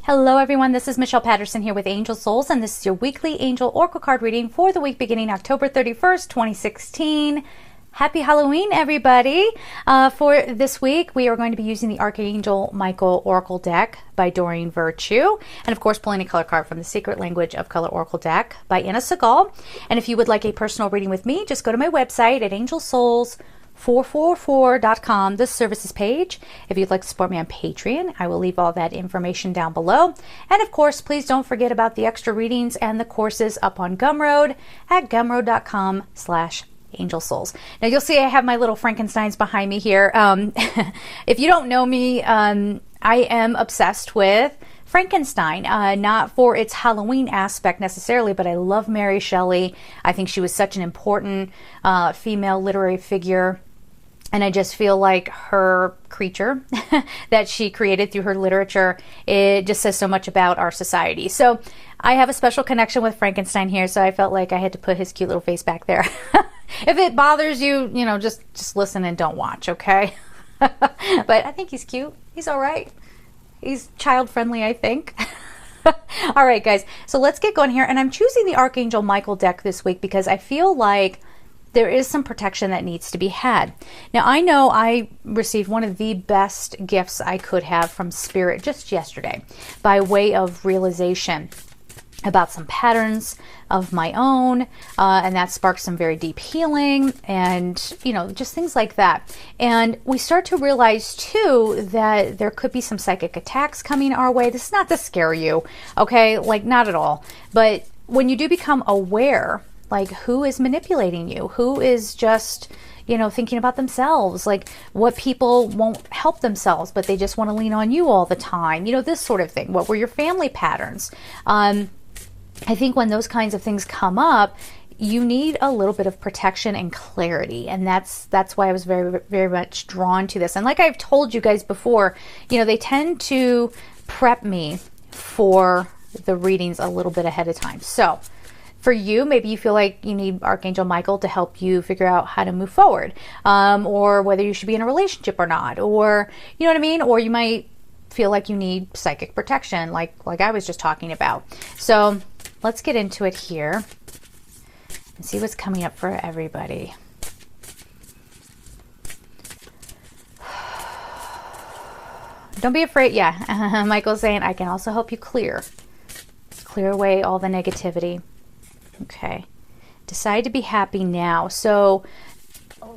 Hello everyone, this is Michelle Patterson here with Angel Souls, and this is your weekly Angel Oracle card reading for the week beginning October 31st, 2016. Happy Halloween, everybody. For this week, we are going to be using the Archangel Michael Oracle deck by Doreen Virtue, and of course pulling a color card from the Secret Language of Color Oracle deck by Anna Segal. And if you would like a personal reading with me, just go to my website at angelsouls444.com, the services page. If you'd like to support me on Patreon, I will leave all that information down below. And of course, please don't forget about the extra readings and the courses up on Gumroad at gumroad.com/Angel Souls. Now you'll see I have my little Frankensteins behind me here. If you don't know me, I am obsessed with Frankenstein, not for its Halloween aspect necessarily, but I love Mary Shelley. I think she was such an important female literary figure. And I just feel like her creature that she created through her literature, it just says so much about our society. So I have a special connection with Frankenstein here, so I felt like I had to put his cute little face back there. If it bothers you, just listen and don't watch, okay? But I think he's cute. He's all right. He's child friendly, I think. All right, guys. So let's get going here. And I'm choosing the Archangel Michael deck this week because I feel like there is some protection that needs to be had. Now, I know I received one of the best gifts I could have from Spirit just yesterday by way of realization about some patterns of my own, and that sparked some very deep healing and, just things like that. And we start to realize, too, that there could be some psychic attacks coming our way. This is not to scare you, okay? Like, not at all. But when you do become aware, like, who is manipulating you? Who is just, thinking about themselves? Like, what people won't help themselves, but they just want to lean on you all the time? This sort of thing. What were your family patterns? I think when those kinds of things come up, you need a little bit of protection and clarity. And that's why I was very, very much drawn to this. And like I've told you guys before, they tend to prep me for the readings a little bit ahead of time. So for you, maybe you feel like you need Archangel Michael to help you figure out how to move forward, or whether you should be in a relationship or not, or, you know what I mean? Or you might feel like you need psychic protection, like I was just talking about. So let's get into it here and see what's coming up for everybody. Don't be afraid. Yeah, Michael's saying, I can also help you clear away all the negativity. Okay. Decide to be happy now. So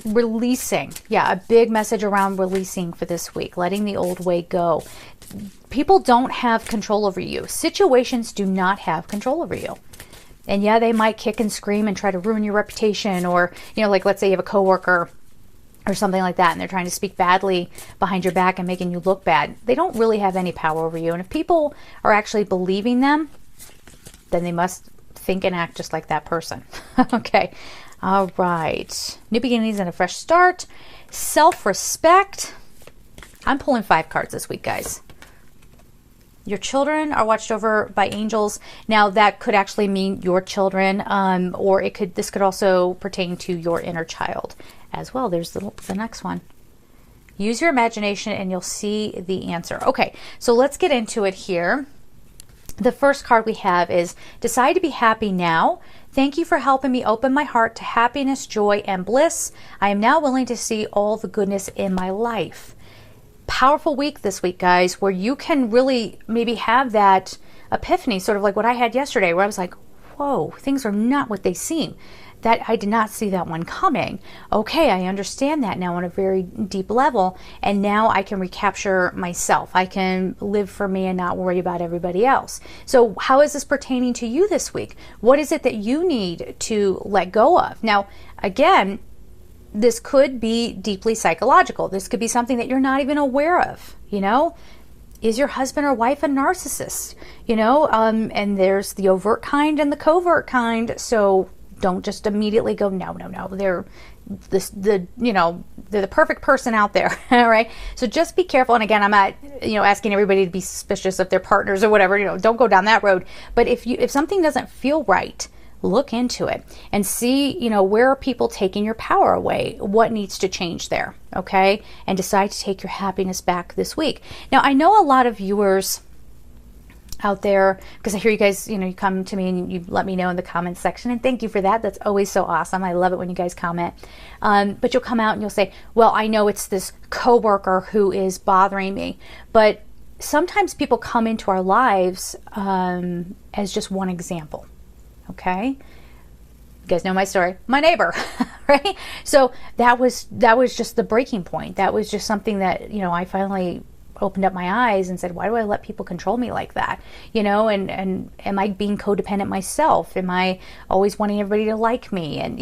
releasing. Yeah, a big message around releasing for this week. Letting the old way go. People don't have control over you. Situations do not have control over you. And yeah, they might kick and scream and try to ruin your reputation, or, like let's say you have a coworker or something like that, and they're trying to speak badly behind your back and making you look bad. They don't really have any power over you. And if people are actually believing them, then they must think and act just like that person. Okay. All right. New beginnings and a fresh start. Self-respect. I'm pulling 5 cards this week, guys. Your children are watched over by angels. Now, that could actually mean your children, or this could also pertain to your inner child as well. There's the next one. Use your imagination and you'll see the answer. Okay, so let's get into it here. The first card we have is Decide to be happy now. Thank you for helping me open my heart to happiness, joy, and bliss. I am now willing to see all the goodness in my life. Powerful week this week, guys, where you can really maybe have that epiphany, sort of like what I had yesterday, where I was like, whoa, things are not what they seem. That I did not see that one coming. Okay, I understand that now on a very deep level, and now I can recapture myself. I can live for me and not worry about everybody else. So how is this pertaining to you this week? What is it that you need to let go of? Now, again, this could be deeply psychological. This could be something that you're not even aware of, Is your husband or wife a narcissist? And there's the overt kind and the covert kind. So don't just immediately go, no. They're the perfect person out there. All right. So just be careful. And again, I'm not, asking everybody to be suspicious of their partners or whatever, don't go down that road. But if something doesn't feel right, look into it and see, where are people taking your power away? What needs to change there? Okay. And decide to take your happiness back this week. Now, I know a lot of viewers out there, because I hear you guys, you come to me and you let me know in the comments section, and thank you for that. That's always so awesome. I love it when you guys comment. But you'll come out and you'll say, well, I know it's this coworker who is bothering me, but sometimes people come into our lives as just one example. Okay, you guys know my story, my neighbor, right? So that was just the breaking point. That was just something that I finally opened up my eyes and said, why do I let people control me like that? And am I being codependent myself? Am I always wanting everybody to like me? And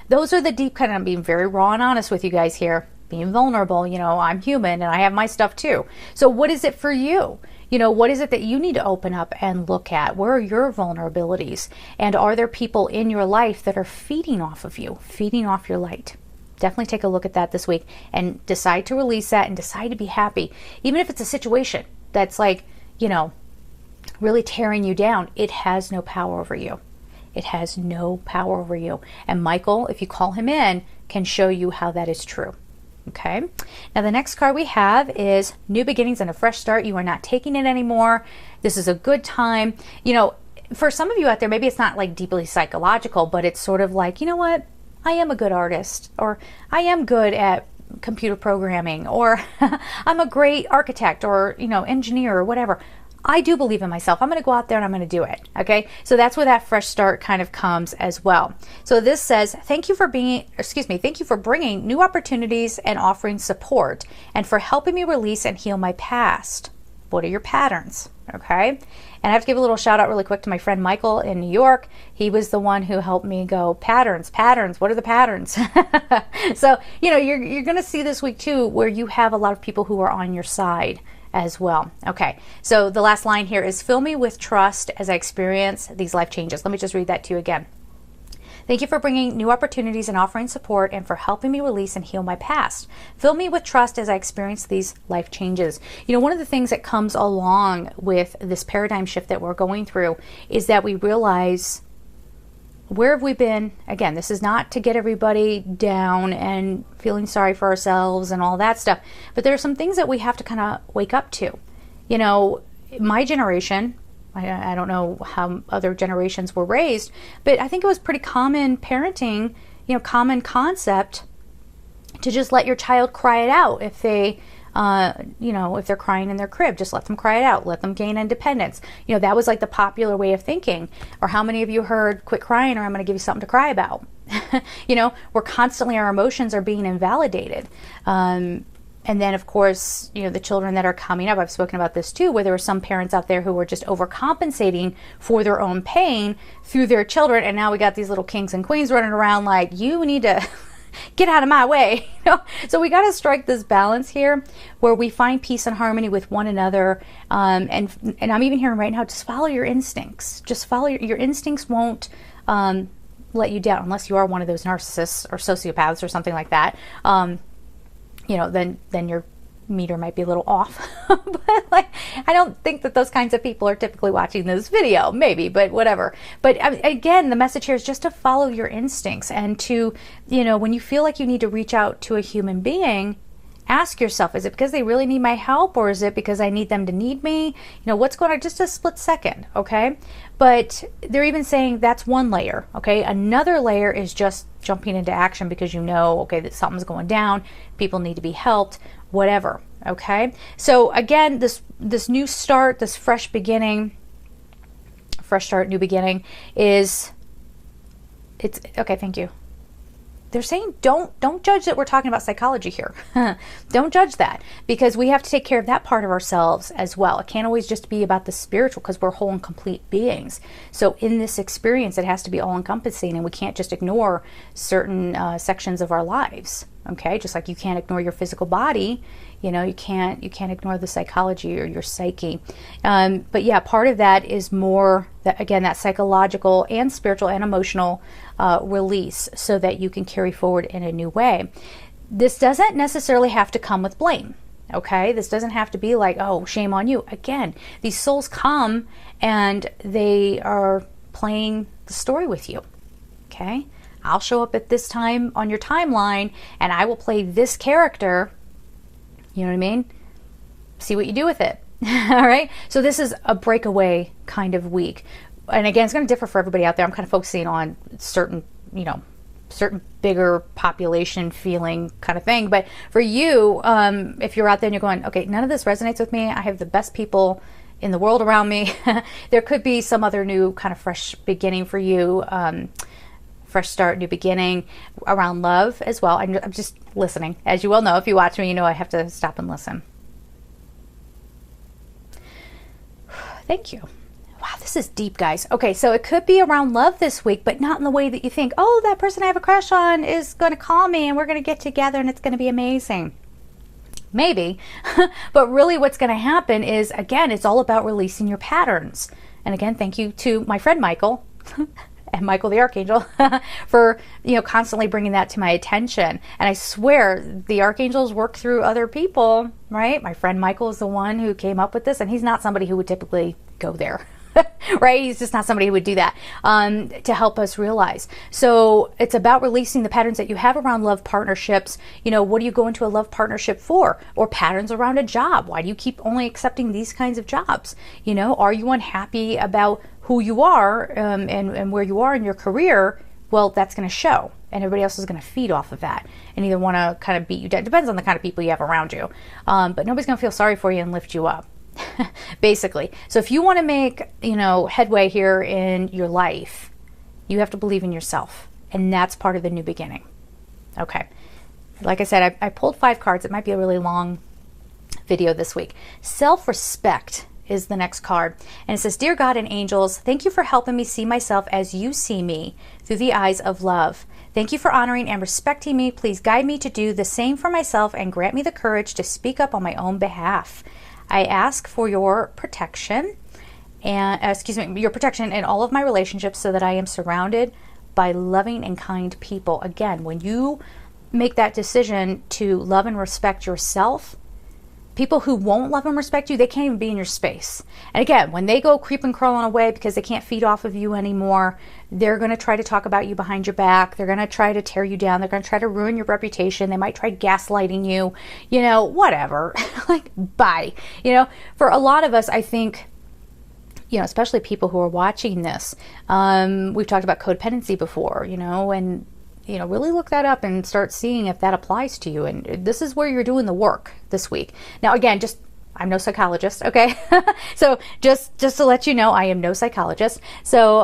those are the deep kind of, I'm being very raw and honest with you guys here, being vulnerable. I'm human and I have my stuff too. So what is it for you? What is it that you need to open up and look at? Where are your vulnerabilities? And are there people in your life that are feeding off of you, feeding off your light? Definitely take a look at that this week and decide to release that and decide to be happy. Even if it's a situation that's like, really tearing you down, it has no power over you. It has no power over you. And Michael, if you call him in, can show you how that is true. Okay. Now the next card we have is new beginnings and a fresh start. You are not taking it anymore. This is a good time. For some of you out there, maybe it's not like deeply psychological, but it's sort of like, you know what? I am a good artist, or I am good at computer programming, or I'm a great architect or, engineer or whatever. I do believe in myself. I'm going to go out there and I'm going to do it. Okay. So that's where that fresh start kind of comes as well. So this says, thank you for bringing new opportunities and offering support, and for helping me release and heal my past. What are your patterns? Okay. And I have to give a little shout out really quick to my friend Michael in New York. He was the one who helped me go, patterns, what are the patterns? So, you're going to see this week too, where you have a lot of people who are on your side as well. Okay. So the last line here is, fill me with trust as I experience these life changes. Let me just read that to you again. Thank you for bringing new opportunities and offering support, and for helping me release and heal my past. Fill me with trust as I experience these life changes. One of the things that comes along with this paradigm shift that we're going through is that we realize, where have we been? Again, this is not to get everybody down and feeling sorry for ourselves and all that stuff, but there are some things that we have to kind of wake up to. My generation, I don't know how other generations were raised, but I think it was pretty common parenting, common concept to just let your child cry it out. If they, if they're crying in their crib, just let them cry it out, let them gain independence. That was like the popular way of thinking. Or how many of you heard, quit crying or I'm going to give you something to cry about? We're constantly, our emotions are being invalidated. And then, of course, the children that are coming up, I've spoken about this too, where there are some parents out there who are just overcompensating for their own pain through their children. And now we got these little kings and queens running around like, you need to get out of my way. So we got to strike this balance here where we find peace and harmony with one another. And I'm even hearing right now, just follow your instincts. Just follow your instincts won't let you down, unless you are one of those narcissists or sociopaths or something like that. Then your meter might be a little off. But I don't think that those kinds of people are typically watching this video, maybe, but whatever. But again, the message here is just to follow your instincts, and to, when you feel like you need to reach out to a human being, ask yourself, is it because they really need my help, or is it because I need them to need me? What's going on? Just a split second. Okay. But they're even saying that's one layer. Okay. Another layer is just jumping into action because okay, that something's going down. People need to be helped, whatever. Okay. So again, this new start, this fresh beginning, fresh start, new beginning it's okay. Thank you. They're saying don't judge that we're talking about psychology here. Don't judge that, because we have to take care of that part of ourselves as well. It can't always just be about the spiritual, because we're whole and complete beings. So in this experience, it has to be all encompassing, and we can't just ignore certain sections of our lives. Okay, just like you can't ignore your physical body, you can't ignore the psychology or your psyche. But yeah, part of that is more that, again, that psychological and spiritual and emotional release, so that you can carry forward in a new way. This doesn't necessarily have to come with blame. Okay, this doesn't have to be like, oh, shame on you. Again, these souls come and they are playing the story with you. Okay, I'll show up at this time on your timeline and I will play this character. You know what I mean? See what you do with it. All right. So this is a breakaway kind of week. And again, it's going to differ for everybody out there. I'm kind of focusing on certain, certain bigger population feeling kind of thing. But for you, if you're out there and you're going, okay, none of this resonates with me. I have the best people in the world around me. There could be some other new kind of fresh beginning for you. Fresh start, new beginning around love as well. I'm just listening. As you well know, if you watch me, you know I have to stop and listen. Thank you. Wow, this is deep, guys. Okay, so it could be around love this week, but not in the way that you think, oh, that person I have a crush on is going to call me and we're going to get together and it's going to be amazing. Maybe, but really what's going to happen is, again, it's all about releasing your patterns. And again, thank you to my friend Michael and Michael the Archangel for, constantly bringing that to my attention. And I swear the archangels work through other people, right? My friend Michael is the one who came up with this, and he's not somebody who would typically go there. Right? He's just not somebody who would do that to help us realize. So it's about releasing the patterns that you have around love partnerships. What do you go into a love partnership for? Or patterns around a job. Why do you keep only accepting these kinds of jobs? Are you unhappy about who you are and where you are in your career? Well, that's going to show. And everybody else is going to feed off of that and either want to kind of beat you down. It depends on the kind of people you have around you. But nobody's going to feel sorry for you and lift you up. Basically. So if you want to make, headway here in your life, you have to believe in yourself. And that's part of the new beginning. Okay. Like I said, I pulled 5 cards. It might be a really long video this week. Self-respect is the next card. And it says, Dear God and angels, thank you for helping me see myself as you see me through the eyes of love. Thank you for honoring and respecting me. Please guide me to do the same for myself and grant me the courage to speak up on my own behalf. I ask for your protection and your protection in all of my relationships so that I am surrounded by loving and kind people. Again, when you make that decision to love and respect yourself, people who won't love and respect you, they can't even be in your space. And again, when they go creep and crawling away because they can't feed off of you anymore, they're going to try to talk about you behind your back. They're going to try to tear you down. They're going to try to ruin your reputation. They might try gaslighting you, whatever. Like, bye. For a lot of us, I think, especially people who are watching this, we've talked about codependency before, and really look that up and start seeing if that applies to you. And this is where you're doing the work this week. Now, again, I'm no psychologist, okay? So just to let you know, I am no psychologist. So,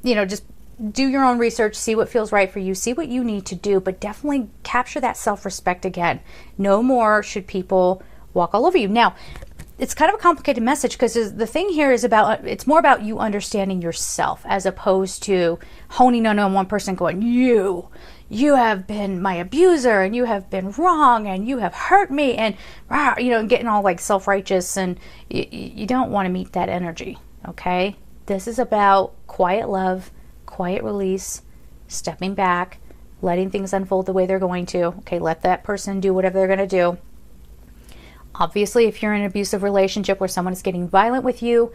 just do your own research, see what feels right for you, see what you need to do, but definitely capture that self-respect again. No more should people walk all over you. Now, it's kind of a complicated message because the thing here is it's more about you understanding yourself as opposed to honing in on one person going, you have been my abuser and you have been wrong and you have hurt me and, getting all like self-righteous, and you don't want to meet that energy. Okay. This is about quiet love, quiet release, stepping back, letting things unfold the way they're going to. Okay. Let that person do whatever they're going to do. Obviously, if you're in an abusive relationship where someone is getting violent with you,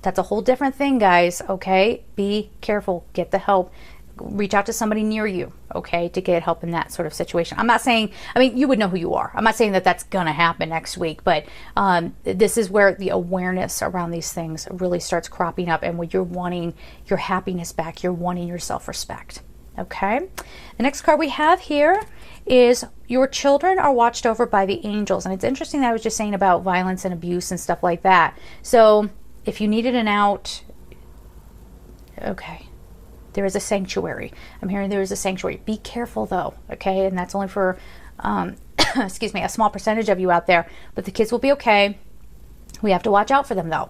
that's a whole different thing, guys, okay? Be careful. Get the help. Reach out to somebody near you, okay, to get help in that sort of situation. I'm not saying, you would know who you are. I'm not saying that that's going to happen next week, but this is where the awareness around these things really starts cropping up, and when you're wanting your happiness back, you're wanting your self-respect, okay? The next card we have here is your children are watched over by the angels. And it's interesting that I was just saying about violence and abuse and stuff like that. So if you needed an out, okay, there is a sanctuary. I'm hearing there is a sanctuary. Be careful though, okay? And that's only for, a small percentage of you out there. But the kids will be okay. We have to watch out for them though.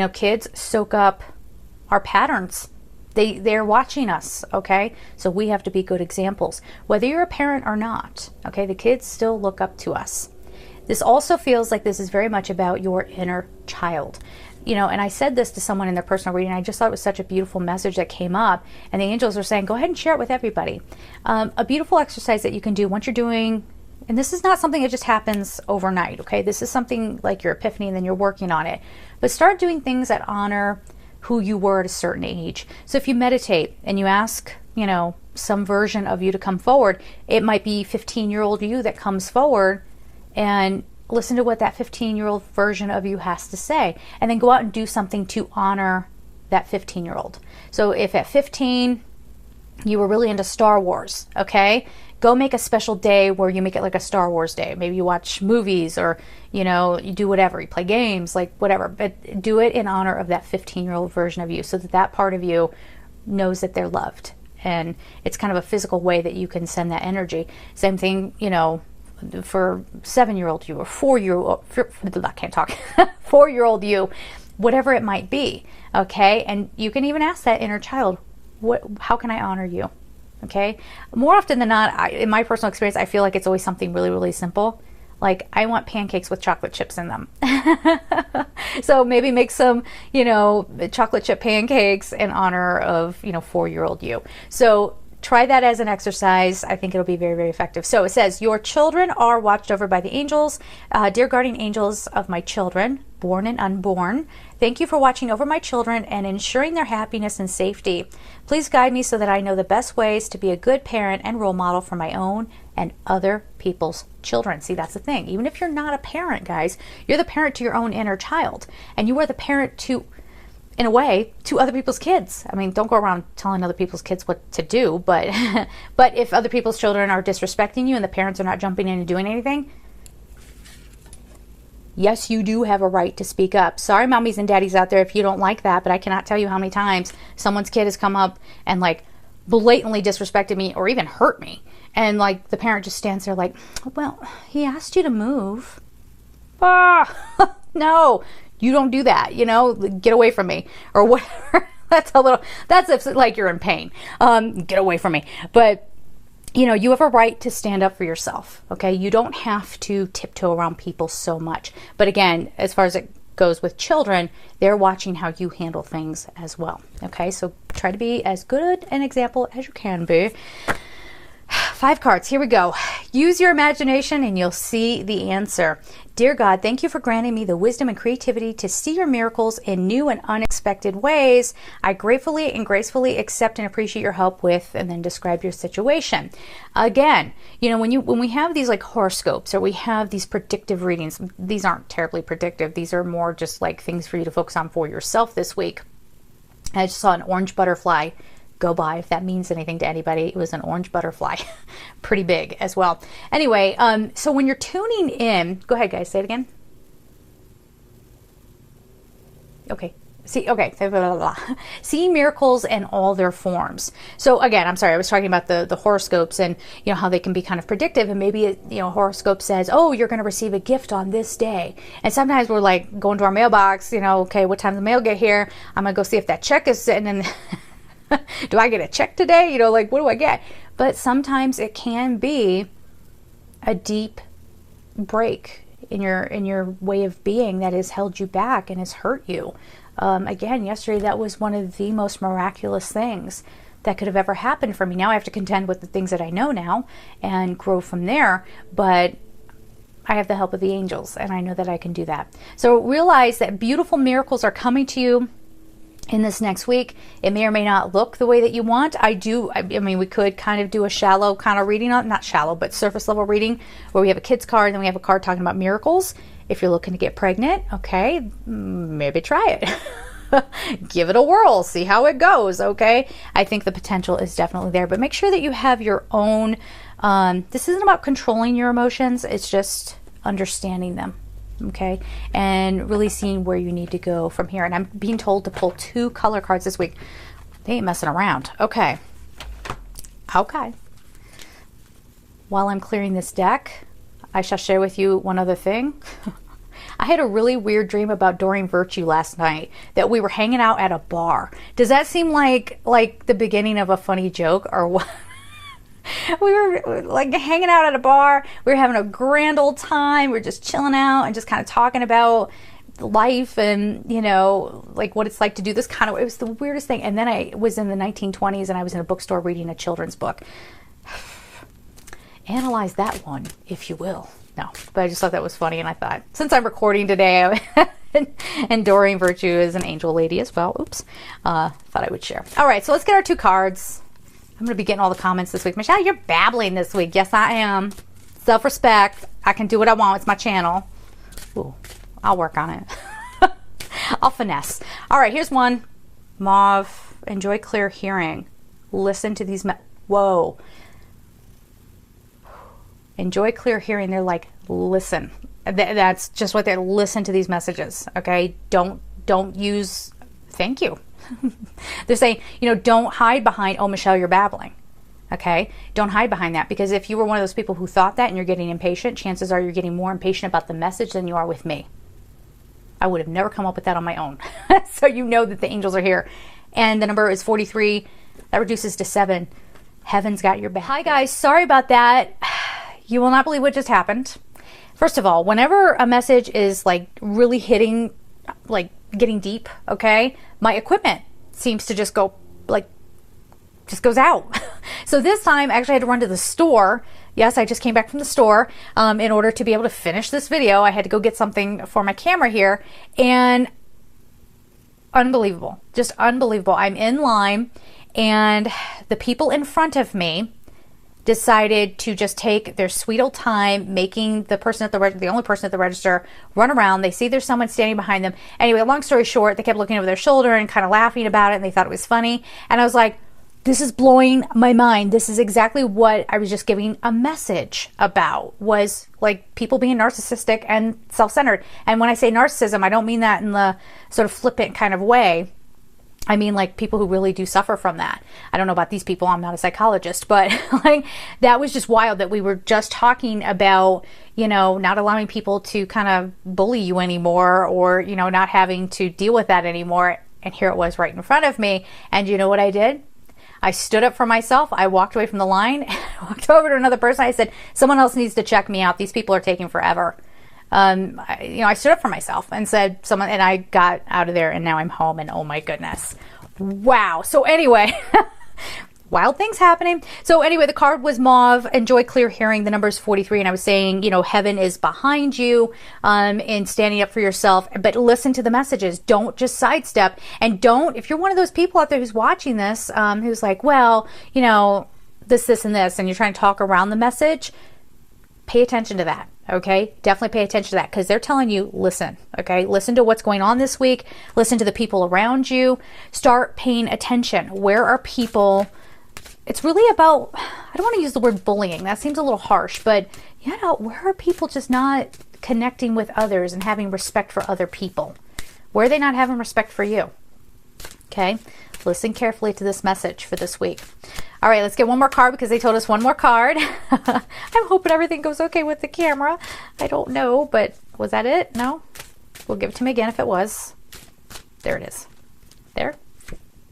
Kids soak up our patterns. They're watching us, okay? So we have to be good examples. Whether you're a parent or not, okay? The kids still look up to us. This also feels like this is very much about your inner child. And I said this to someone in their personal reading. I just thought it was such a beautiful message that came up. And the angels are saying, go ahead and share it with everybody. A beautiful exercise that you can do once you're doing, and this is not something that just happens overnight, okay? This is something like your epiphany and then you're working on it. But start doing things that honor who you were at a certain age. So if you meditate and you ask, some version of you to come forward, it might be 15-year-old you that comes forward and listen to what that 15-year-old version of you has to say, and then go out and do something to honor that 15-year-old. So if at 15 you were really into Star Wars, okay, go make a special day where you make it like a Star Wars day. Maybe you watch movies, or you do whatever, you play games, like whatever, but do it in honor of that 15-year-old version of you, so that that part of you knows that they're loved. And it's kind of a physical way that you can send that energy. Same thing, for 7-year-old you, or 4-year-old, I can't talk, 4-year-old you, whatever it might be, okay? And you can even ask that inner child, how can I honor you? Okay? More often than not, in my personal experience, I feel like it's always something really, really simple. Like, I want pancakes with chocolate chips in them. So maybe make some, chocolate chip pancakes in honor of, 4-year-old you. So try that as an exercise. I think it'll be very, very effective. So it says, your children are watched over by the angels. Dear guardian angels of my children, born and unborn, thank you for watching over my children and ensuring their happiness and safety. Please guide me so that I know the best ways to be a good parent and role model for my own and other people's children. See, that's the thing. Even if you're not a parent, guys, you're the parent to your own inner child. And you are the parent to, in a way, to other people's kids. I mean, don't go around telling other people's kids what to do, but but if other people's children are disrespecting you and the parents are not jumping in and doing anything, yes, you do have a right to speak up. Sorry, mommies and daddies out there, if you don't like that, but I cannot tell you how many times someone's kid has come up and like blatantly disrespected me or even hurt me. And like the parent just stands there like, well, he asked you to move. No, you don't do that, get away from me or whatever. That's if like you're in pain. Get away from me. But you have a right to stand up for yourself, okay? You don't have to tiptoe around people so much. But again, as far as it goes with children, they're watching how you handle things as well, okay? So try to be as good an example as you can be. 5 cards. Here we go. Use your imagination and you'll see the answer. Dear God, thank you for granting me the wisdom and creativity to see your miracles in new and unexpected ways. I gratefully and gracefully accept and appreciate your help with, and then describe your situation. Again, when we have these like horoscopes, or we have these predictive readings, these aren't terribly predictive. These are more just like things for you to focus on for yourself this week. I just saw an orange butterfly go by, if that means anything to anybody. It was an orange butterfly. Pretty big as well. Anyway, so when you're tuning in, go ahead guys, say it again. Okay. See miracles in all their forms. So again, I'm sorry, I was talking about the horoscopes and how they can be kind of predictive, and maybe a horoscope says, oh, you're going to receive a gift on this day. And sometimes we're like going to our mailbox, okay, what time does the mail get here? I'm going to go see if that check is sitting in. Do I get a check today? Like, what do I get? But sometimes it can be a deep break in your way of being that has held you back and has hurt you. Again, yesterday, that was one of the most miraculous things that could have ever happened for me. Now I have to contend with the things that I know now and grow from there. But I have the help of the angels, and I know that I can do that. So realize that beautiful miracles are coming to you in this next week. It may or may not look the way that you want. I mean, we could kind of do a shallow kind of reading, not shallow, but surface level reading, where we have a kid's card and then we have a card talking about miracles. If you're looking to get pregnant, okay, maybe try it. Give it a whirl, see how it goes, okay? I think the potential is definitely there, but make sure that you have your own, this isn't about controlling your emotions, it's just understanding them. Okay, and really seeing where you need to go from here. And I'm being told to pull 2 color cards this week. They ain't messing around. Okay. While I'm clearing this deck, I shall share with you one other thing. I had a really weird dream about Doreen Virtue last night, that we were hanging out at a bar. Does that seem like the beginning of a funny joke or what? We were like hanging out at a bar. We were having a grand old time. We were just chilling out and just kind of talking about life and, like what it's like to do this kind of, it was the weirdest thing. And then I was in the 1920s and I was in a bookstore reading a children's book. Analyze that one, if you will. No, but I just thought that was funny. And I thought, since I'm recording today, and Doreen Virtue is an angel lady as well. Oops. Thought I would share. All right, so let's get our 2 cards. I'm going to be getting all the comments this week. Michelle, you're babbling this week. Yes, I am. Self-respect. I can do what I want. It's my channel. Ooh, I'll work on it. I'll finesse. All right, here's one. Mauve, enjoy clear hearing. Listen to these. Whoa. Enjoy clear hearing. They're like, listen. That's just what they're, listen to these messages. Okay. Don't use thank you. They're saying, don't hide behind, oh, Michelle, you're babbling. Okay. Don't hide behind that, because if you were one of those people who thought that and you're getting impatient, chances are you're getting more impatient about the message than you are with me. I would have never come up with that on my own. So you know that the angels are here. And the number is 43. That reduces to 7. Heaven's got your back. Hi guys, sorry about that. You will not believe what just happened. First of all, whenever a message is like really hitting, like getting deep, okay, my equipment seems to just go like, just goes out. So this time I actually had to run to the store. Yes, I just came back from the store in order to be able to finish this video. I had to go get something for my camera here, and unbelievable, just unbelievable. I'm in line and the people in front of me decided to just take their sweet old time making the person at the only person at the register run around. They see there's someone standing behind them. Anyway, long story short, they kept looking over their shoulder and kind of laughing about it, and they thought it was funny. And I was like, this is blowing my mind. This is exactly what I was just giving a message about, was like people being narcissistic and self-centered. And when I say narcissism, I don't mean that in the sort of flippant kind of way. I mean like people who really do suffer from that. I don't know about these people. I'm not a psychologist, but like that was just wild that we were just talking about, not allowing people to kind of bully you anymore, or, not having to deal with that anymore. And here it was right in front of me. And you know what I did? I stood up for myself. I walked away from the line, walked over to another person. I said, someone else needs to check me out. These people are taking forever. I stood up for myself and said and I got out of there, and now I'm home, and oh my goodness. Wow. So anyway, wild things happening. So anyway, the card was Mauve, enjoy clear hearing. The number is 43. And I was saying, heaven is behind you, in standing up for yourself, but listen to the messages. Don't just sidestep, and if you're one of those people out there who's watching this, who's like, well, this, and this, and you're trying to talk around the message, pay attention to that. Okay, definitely pay attention to that, because they're telling you, listen, okay, listen to what's going on this week, listen to the people around you, start paying attention. Where are people? It's really about, I don't want to use the word bullying, that seems a little harsh, but where are people just not connecting with others and having respect for other people? Where are they not having respect for you? Okay, listen carefully to this message for this week. All right, let's get one more card, because they told us one more card. I'm hoping everything goes okay with the camera. I don't know, but was that it? No? We'll give it to me again if it was. There it is. There?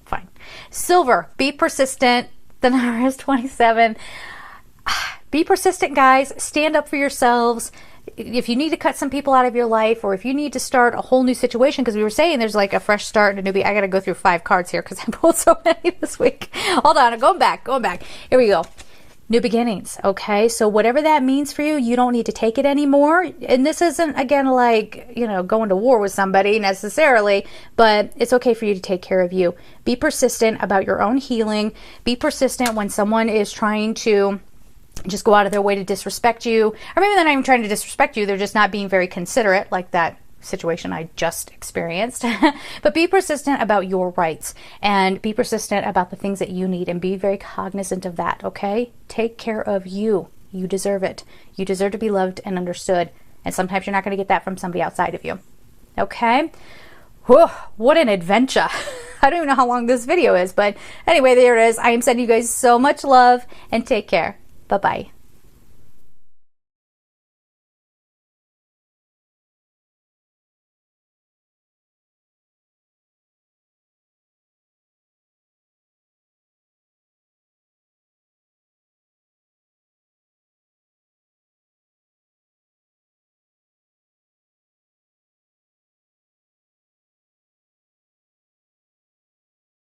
Fine. Silver, be persistent. The number is 27. Be persistent, guys. Stand up for yourselves. If you need to cut some people out of your life, or if you need to start a whole new situation, because we were saying there's like a fresh start and a newbie. I got to go through 5 cards here because I pulled so many this week. Hold on, I'm going back. Here we go. New beginnings. Okay, so whatever that means for you, you don't need to take it anymore. And this isn't, again, like, going to war with somebody necessarily, but it's okay for you to take care of you. Be persistent about your own healing. Be persistent when someone is trying to just go out of their way to disrespect you, or maybe they're not even trying to disrespect you, they're just not being very considerate, like that situation I just experienced. But be persistent about your rights, and be persistent about the things that you need, and be very cognizant of that. Okay, take care of you. You deserve it. You deserve to be loved and understood, and sometimes you're not going to get that from somebody outside of you. Okay. Whew, what an adventure. I don't even know how long this video is, but anyway, there it is. I am sending you guys so much love, and take care. Bye-bye.